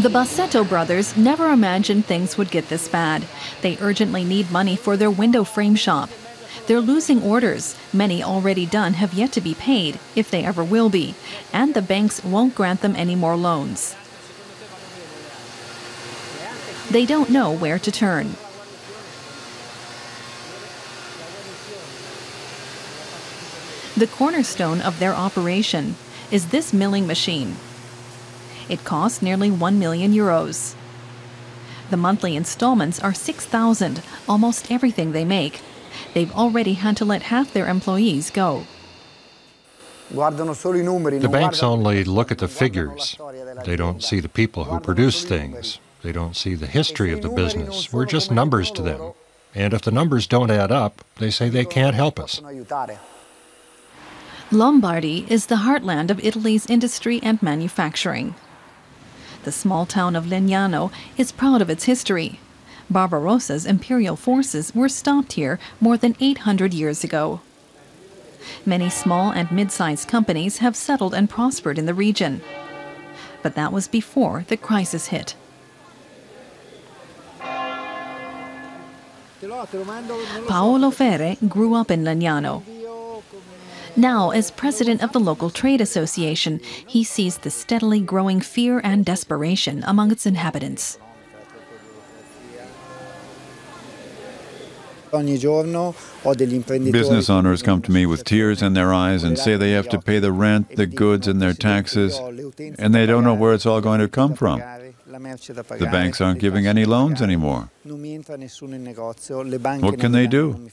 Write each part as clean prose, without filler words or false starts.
The Bassetto brothers never imagined things would get this bad. They urgently need money for their window frame shop. They're losing orders. Many already done have yet to be paid, if they ever will be, and the banks won't grant them any more loans. They don't know where to turn. The cornerstone of their operation is this milling machine. It costs nearly 1 million euros. The monthly installments are 6,000, almost everything they make. They've already had to let half their employees go. The banks only look at the figures. They don't see the people who produce things. They don't see the history of the business. We're just numbers to them. And if the numbers don't add up, they say they can't help us. Lombardy is the heartland of Italy's industry and manufacturing. The small town of Legnano is proud of its history. Barbarossa's imperial forces were stopped here more than 800 years ago. Many small and mid-sized companies have settled and prospered in the region. But that was before the crisis hit. Paolo Ferre grew up in Legnano. Now, as president of the local trade association, he sees the steadily growing fear and desperation among its inhabitants. Business owners come to me with tears in their eyes and say they have to pay the rent, the goods, and their taxes, and they don't know where it's all going to come from. The banks aren't giving any loans anymore. What can they do?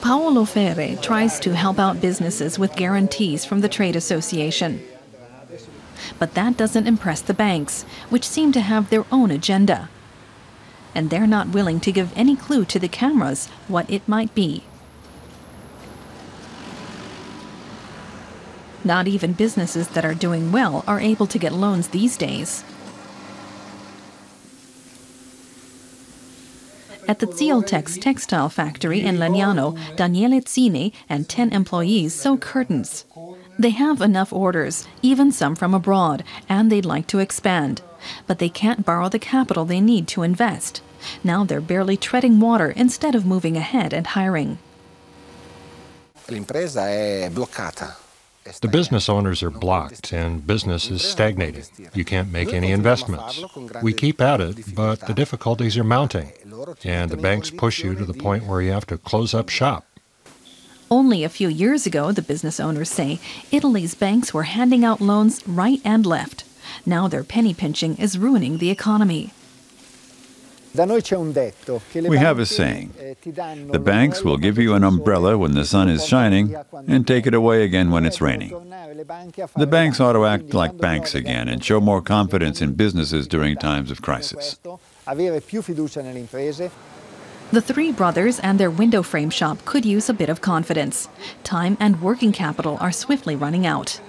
Paolo Ferre tries to help out businesses with guarantees from the trade association. But that doesn't impress the banks, which seem to have their own agenda. And they're not willing to give any clue to the cameras what it might be. Not even businesses that are doing well are able to get loans these days. At the Zioltex textile factory in Legnano, Daniele Zini and 10 employees sew curtains. They have enough orders, even some from abroad, and they'd like to expand. But they can't borrow the capital they need to invest. Now they're barely treading water instead of moving ahead and hiring. The business owners are blocked and business is stagnating. You can't make any investments. We keep at it, but the difficulties are mounting. And the banks push you to the point where you have to close up shop. Only a few years ago, the business owners say, Italy's banks were handing out loans right and left. Now their penny pinching is ruining the economy. We have a saying, the banks will give you an umbrella when the sun is shining and take it away again when it's raining. The banks ought to act like banks again and show more confidence in businesses during times of crisis. The three brothers and their window frame shop could use a bit of confidence. Time and working capital are swiftly running out.